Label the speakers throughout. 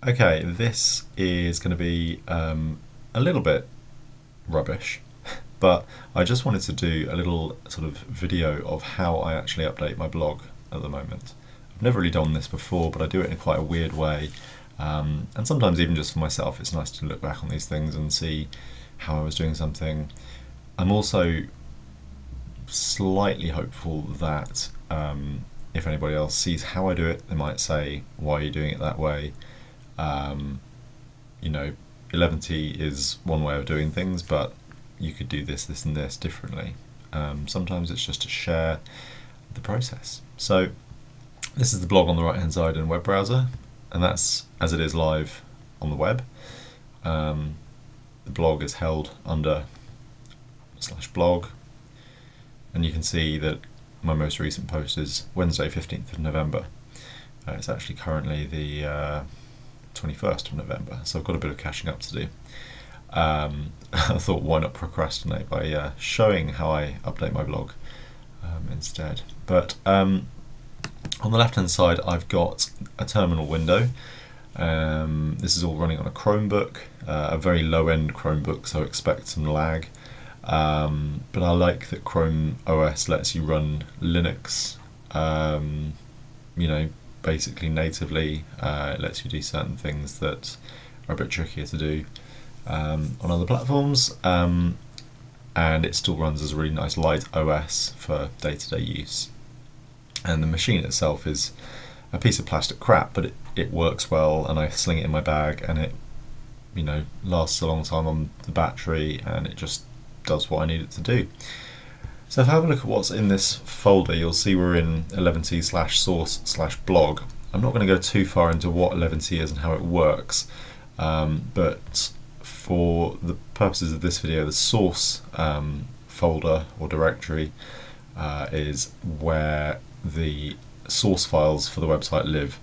Speaker 1: Okay, this is going to be a little bit rubbish, but I just wanted to do a little sort of video of how I actually update my blog at the moment. I've never really done this before, but I do it in quite a weird way, and sometimes even just for myself it's nice to look back on these things and see how I was doing something. I'm also slightly hopeful that if anybody else sees how I do it, they might say, why are you doing it that way? You know, 11T is one way of doing things, but you could do this, this and this differently. Sometimes it's just to share the process. So this is the blog on the right hand side in a web browser, and that's as it is live on the web. The blog is held under /blog, and you can see that my most recent post is Wednesday 15th of November. It's actually currently the 21st of November, so I've got a bit of catching up to do. I thought, why not procrastinate by showing how I update my blog instead. But on the left hand side I've got a terminal window. This is all running on a Chromebook, a very low end Chromebook, so expect some lag. But I like that Chrome OS lets you run Linux, you know, basically natively. It lets you do certain things that are a bit trickier to do on other platforms, and it still runs as a really nice light OS for day-to-day use. And the machine itself is a piece of plastic crap, but it works well, and I sling it in my bag, and it, you know, lasts a long time on the battery, and it just does what I need it to do. So if I have a look at what's in this folder, you'll see we're in 11t/source/blog. I'm not going to go too far into what 11t is and how it works, but for the purposes of this video, the source folder or directory is where the source files for the website live,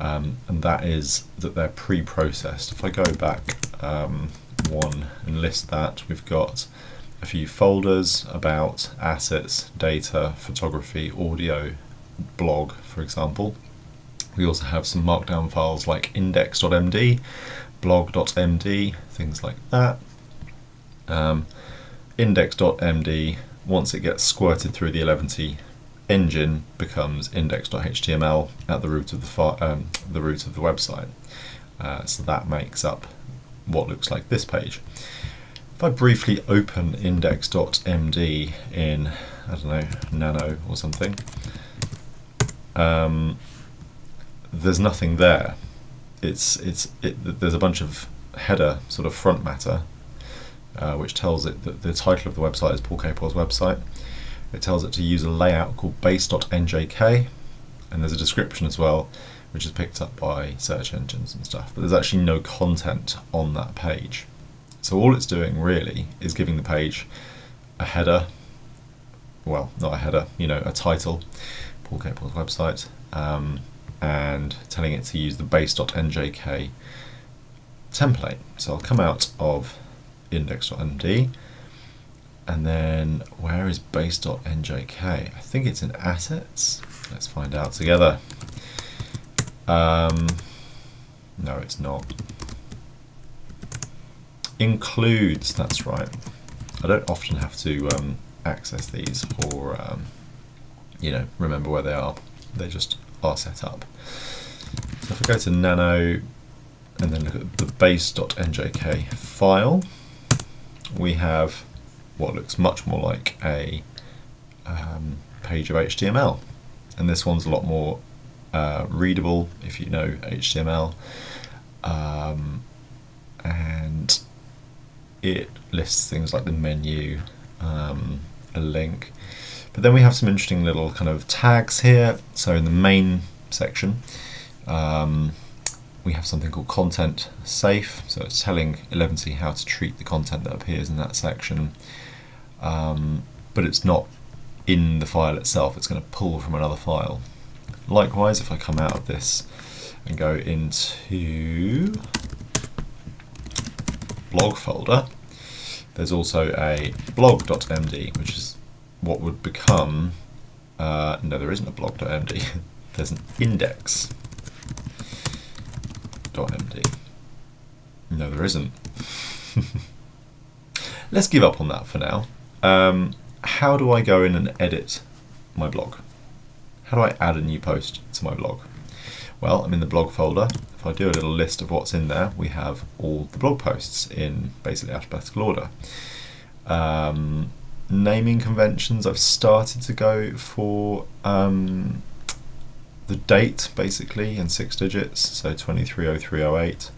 Speaker 1: and that is that they're pre-processed. If I go back one and list that, we've got a few folders about assets, data, photography, audio, blog, for example. We also have some markdown files like index.md, blog.md, things like that. Index.md, once it gets squirted through the 11T engine, becomes index.html at the root of the root of the website. So that makes up what looks like this page. If I briefly open index.md in, I don't know, Nano or something, there's nothing there. There's a bunch of header sort of front matter, which tells it that the title of the website is Paul Capel's website. It tells it to use a layout called base.njk, and there's a description as well, which is picked up by search engines and stuff, but there's actually no content on that page. So all it's doing really is giving the page a header, well, not a header, you know, a title, Paul Capel's website, and telling it to use the base.njk template. So I'll come out of index.md, and then where is base.njk? I think it's in assets. Let's find out together. No, it's not. Includes, that's right. I don't often have to access these or you know, remember where they are. They just are set up. So if I go to Nano and then look at the base.njk file, we have what looks much more like a page of HTML, and this one's a lot more readable if you know HTML, and it lists things like the menu, a link, but then we have some interesting little kind of tags here. So in the main section we have something called content safe, so it's telling 11T how to treat the content that appears in that section, but it's not in the file itself, it's going to pull from another file. Likewise, if I come out of this and go into blog folder, there's also a blog.md, which is what would become, no, there isn't a blog.md, there's an index .md. No, there isn't. Let's give up on that for now. How do I go in and edit my blog? How do I add a new post to my blog? Well, I'm in the blog folder. If I do a little list of what's in there, we have all the blog posts in basically alphabetical order. Naming conventions, I've started to go for the date basically in 6 digits, so 230308.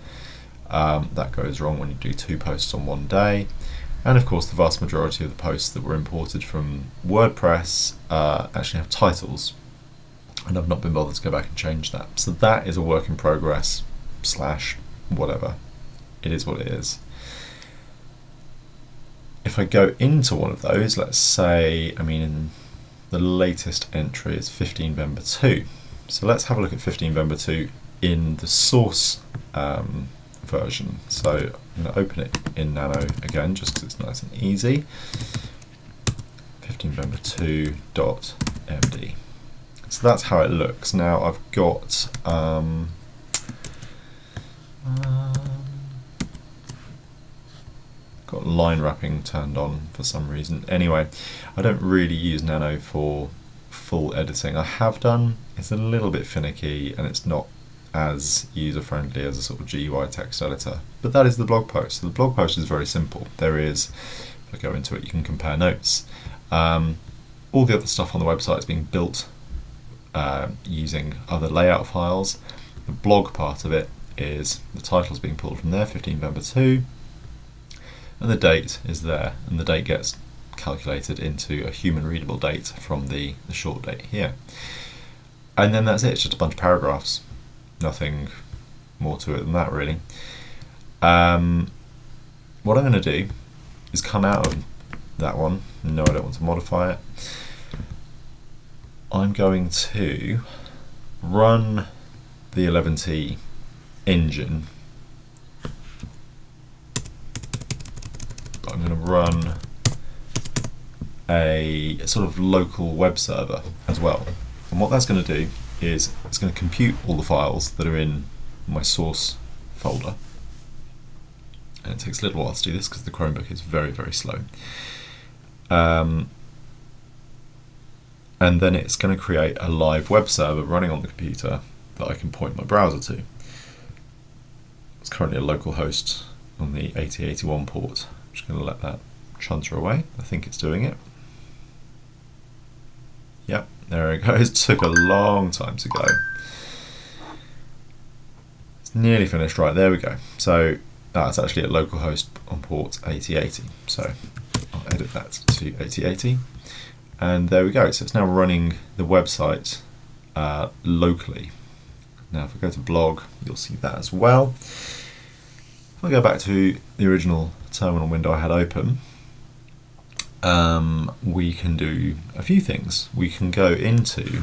Speaker 1: That goes wrong when you do 2 posts on one day. And of course the vast majority of the posts that were imported from WordPress actually have titles, and I've not been bothered to go back and change that. So that is a work in progress / whatever. It is what it is. If I go into one of those, let's say, in the latest entry is 15 Vember 2. So let's have a look at 15 Vember 2 in the source version. So I'm going to open it in Nano again, just because it's nice and easy. 15 Vember 2.md. So that's how it looks. Now I've got got line wrapping turned on for some reason. Anyway, I don't really use Nano for full editing. I have done. It's a little bit finicky and it's not as user-friendly as a sort of GUI text editor. But that is the blog post. So the blog post is very simple. There is, if I go into it, you can compare notes. All the other stuff on the website is being built using other layout files. The blog part of it is the title is being pulled from there, 15 November 2, and the date is there, and the date gets calculated into a human readable date from the short date here. And then that's it, it's just a bunch of paragraphs. Nothing more to it than that, really. What I'm going to do is come out of that one. No, I don't want to modify it. I'm going to run the 11T engine. I'm going to run a sort of local web server as well. And what that's going to do is it's going to compute all the files that are in my source folder. And it takes a little while to do this because the Chromebook is very, very slow. And then it's going to create a live web server running on the computer that I can point my browser to. It's currently a local host on the 8081 port. I'm just going to let that chunter away. I think it's doing it. Yep, there it goes. It took a long time to go. It's nearly finished. Right, there we go. So that's actually a local host on port 8080. So I'll edit that to 8080. And there we go. So it's now running the website locally. Now if I go to blog, you'll see that as well. If I go back to the original terminal window I had open, we can do a few things. We can go into,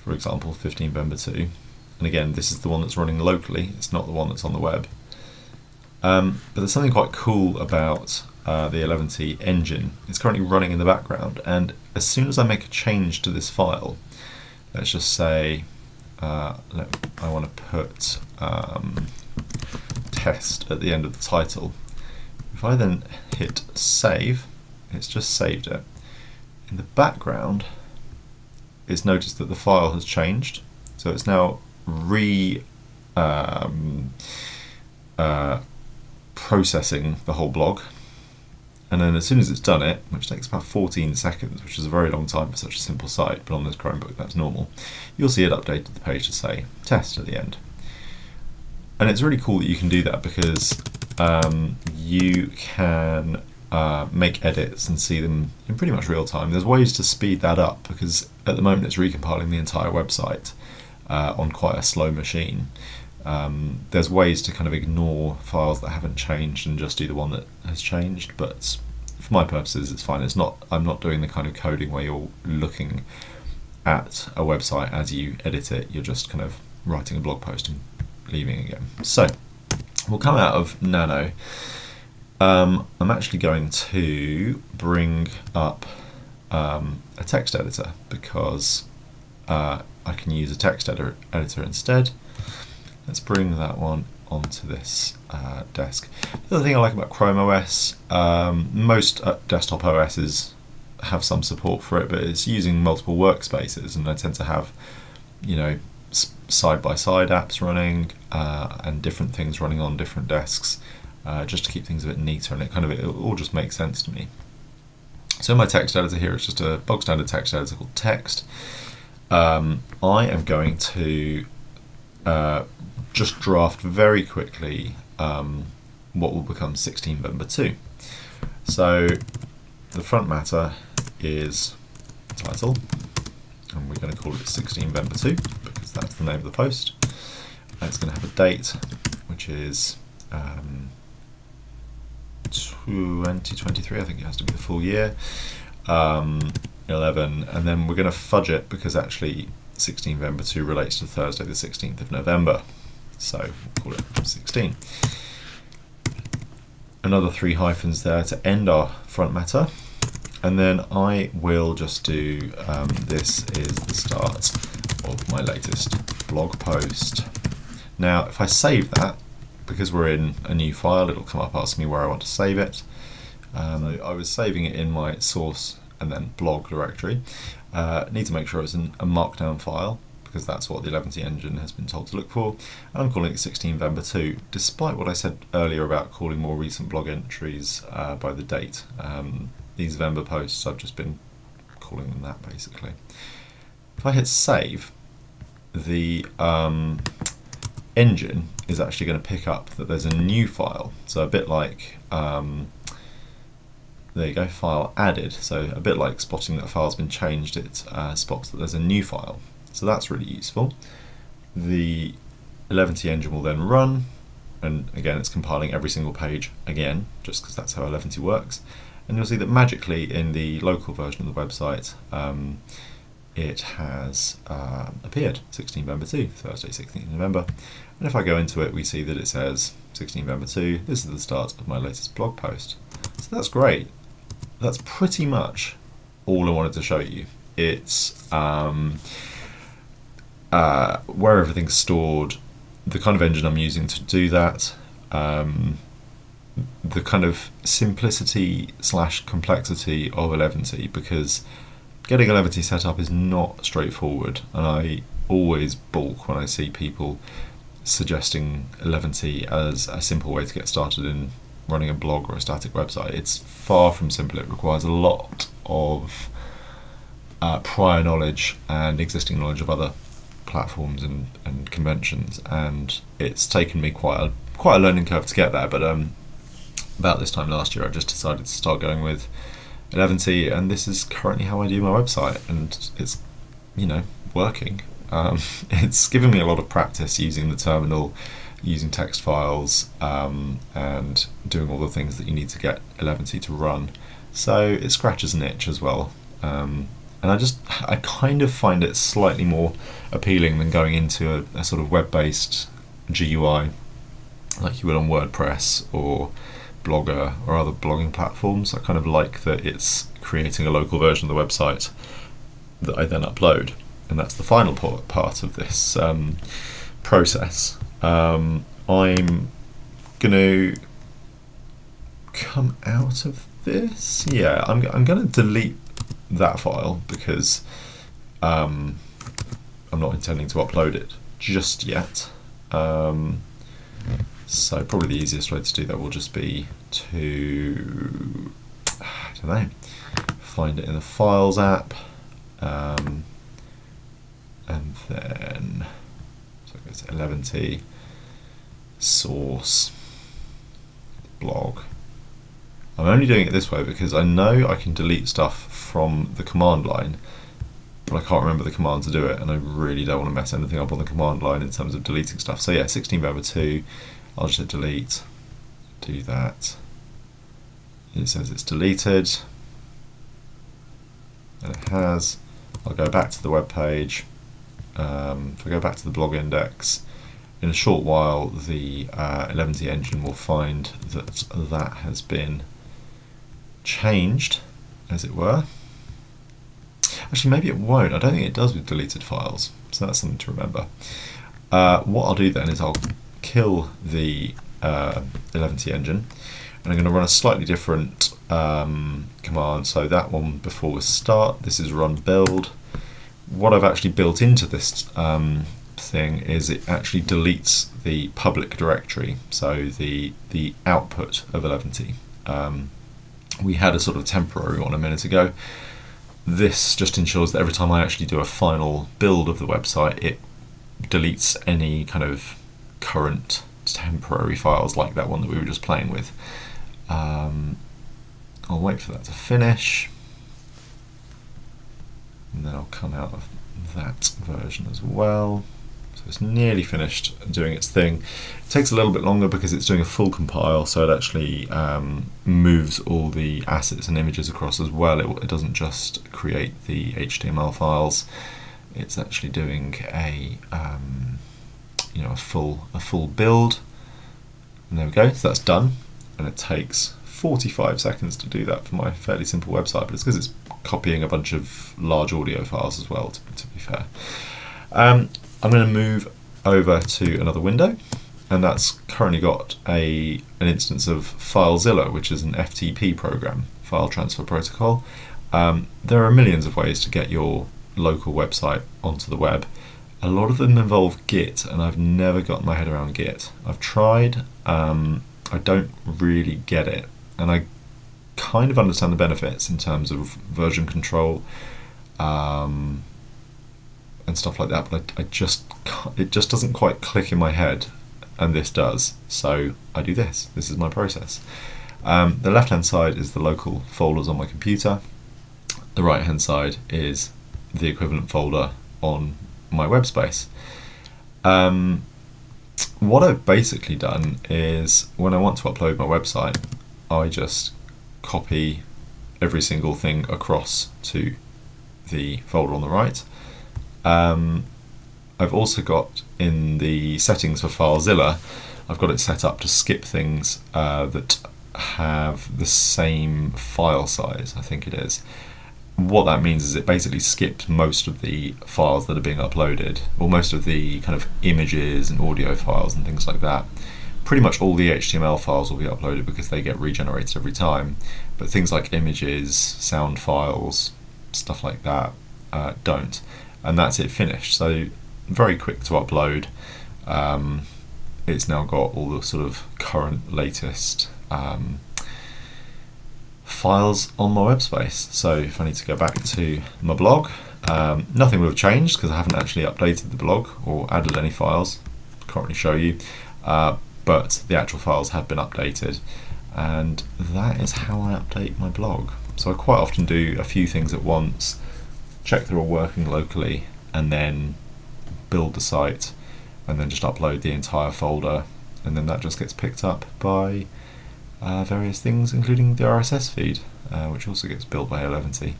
Speaker 1: for example, 15 November 2. And again, this is the one that's running locally. It's not the one that's on the web. But there's something quite cool about the 11T engine. It's currently running in the background, and as soon as I make a change to this file, let's just say I want to put test at the end of the title. If I then hit save, it's just saved it. In the background, it's noticed that the file has changed, so it's now processing the whole blog. And then as soon as it's done it, which takes about 14 seconds, which is a very long time for such a simple site, but on this Chromebook that's normal, you'll see it updated the page to say test at the end. And it's really cool that you can do that because you can make edits and see them in pretty much real time. There's ways to speed that up because at the moment it's recompiling the entire website on quite a slow machine. There's ways to kind of ignore files that haven't changed and just do the one that has changed, but for my purposes it's fine. I'm not doing the kind of coding where you're looking at a website as you edit it. You're just kind of writing a blog post and leaving again. So we'll come out of Nano. I'm actually going to bring up a text editor because I can use a text editor instead. let's bring that one onto this desk. The other thing I like about Chrome OS, most desktop OSs have some support for it, but it's using multiple workspaces, and I tend to have, you know, side-by-side apps running and different things running on different desks, just to keep things a bit neater, and it all just makes sense to me. So my text editor here is just a bog standard text editor called Text. I am going to just draft very quickly what will become 16 Vember 2. So the front matter is title, and we're going to call it 16 Vember 2 because that's the name of the post. And it's going to have a date, which is 2023, I think it has to be the full year, 11, and then we're going to fudge it because actually 16 Vember 2 relates to Thursday the 16th of November, so we'll call it 16. Another 3 hyphens there to end our front matter, and then I will just do this is the start of my latest blog post. Now if I save that, because we're in a new file, it'll come up asking me where I want to save it. So I was saving it in my source and then blog directory. Need to make sure it's in a markdown file because that's what the eleventy engine has been told to look for. And I'm calling it 16 Vember 2, despite what I said earlier about calling more recent blog entries by the date. These Vember posts, I've just been calling them that basically. If I hit save, the engine is actually going to pick up that there's a new file. So a bit like, there you go, file added. So a bit like spotting that a file's been changed, it spots that there's a new file. So that's really useful. The eleventy engine will then run, and again it's compiling every single page again, just because that's how eleventy works. And you'll see that magically in the local version of the website, it has appeared, 16 Vember 2, Thursday 16th November. And if I go into it, we see that it says 16 Vember 2, this is the start of my latest blog post. So that's great. That's pretty much all I wanted to show you. It's where everything's stored, the kind of engine I'm using to do that, the kind of simplicity / complexity of eleventy, because getting eleventy set up is not straightforward, and I always balk when I see people suggesting eleventy as a simple way to get started in running a blog or a static website. It's far from simple. It requires a lot of prior knowledge and existing knowledge of other platforms and conventions, and it's taken me quite a learning curve to get there, but about this time last year I just decided to start going with eleventy, and this is currently how I do my website, and it's, you know, working. It's given me a lot of practice using the terminal, using text files, and doing all the things that you need to get eleventy to run, so it scratches an itch as well. And I kind of find it slightly more appealing than going into a sort of web-based GUI like you would on WordPress or Blogger or other blogging platforms. I kind of like that it's creating a local version of the website that I then upload, and that's the final part of this process. I'm going to come out of this. Yeah, I'm going to delete that file because I'm not intending to upload it just yet. So probably the easiest way to do that will just be to, I don't know, find it in the Files app, and then so go to eleventy, source, blog. I'm only doing it this way because I know I can delete stuff from the command line, but I can't remember the command to do it, and I really don't want to mess anything up on the command line in terms of deleting stuff. So yeah, 16 Vember 2, I'll just hit delete, do that. It says it's deleted, and it has. I'll go back to the web page. If I go back to the blog index, in a short while the eleventy engine will find that that has been changed, as it were. Actually, maybe it won't. I don't think it does with deleted files, so that's something to remember. What I'll do then is I'll kill the eleventy engine, and I'm going to run a slightly different command. So that one before was start, this is run build. What I've actually built into this thing is it actually deletes the public directory, so the output of eleventy. We had a sort of temporary one a minute ago. This just ensures that every time I actually do a final build of the website, it deletes any kind of current temporary files like that one that we were just playing with. I'll wait for that to finish, and then I'll come out of that version as well. So it's nearly finished doing its thing. It takes a little bit longer because it's doing a full compile, so it actually moves all the assets and images across as well. It doesn't just create the HTML files. It's actually doing a a full build. And there we go. So that's done, and it takes 45 seconds to do that for my fairly simple website, but it's because it's copying a bunch of large audio files as well, to be fair. I'm going to move over to another window, and that's currently got an instance of FileZilla, which is an FTP program, file transfer protocol. There are millions of ways to get your local website onto the web. A lot of them involve Git, and I've never gotten my head around Git. I've tried, I don't really get it, and I kind of understand the benefits in terms of version control and stuff like that, but it just doesn't quite click in my head, and this does. So I do this. This is my process. The left hand side is the local folders on my computer. The right hand side is the equivalent folder on my web space. What I've basically done is when I want to upload my website, I just copy every single thing across to the folder on the right. I've also got in the settings for FileZilla, I've got it set up to skip things that have the same file size, I think it is. What that means is it basically skips most of the files that are being uploaded, or most of the kind of images and audio files and things like that. Pretty much all the HTML files will be uploaded because they get regenerated every time, but things like images, sound files, stuff like that don't. And that's it, finished. So very quick to upload. It's now got all the sort of current latest files on my web space. So if I need to go back to my blog, nothing will have changed because I haven't actually updated the blog or added any files. Can't really show you, but the actual files have been updated, and that is how I update my blog. So I quite often do a few things at once, check they're all working locally, and then build the site, and then just upload the entire folder, and then that just gets picked up by various things, including the RSS feed, which also gets built by eleventy.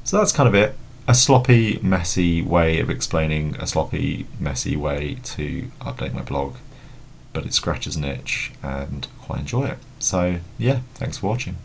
Speaker 1: So that's kind of it. A sloppy, messy way of explaining a sloppy, messy way to update my blog, but it scratches an itch and I quite enjoy it. So yeah, thanks for watching.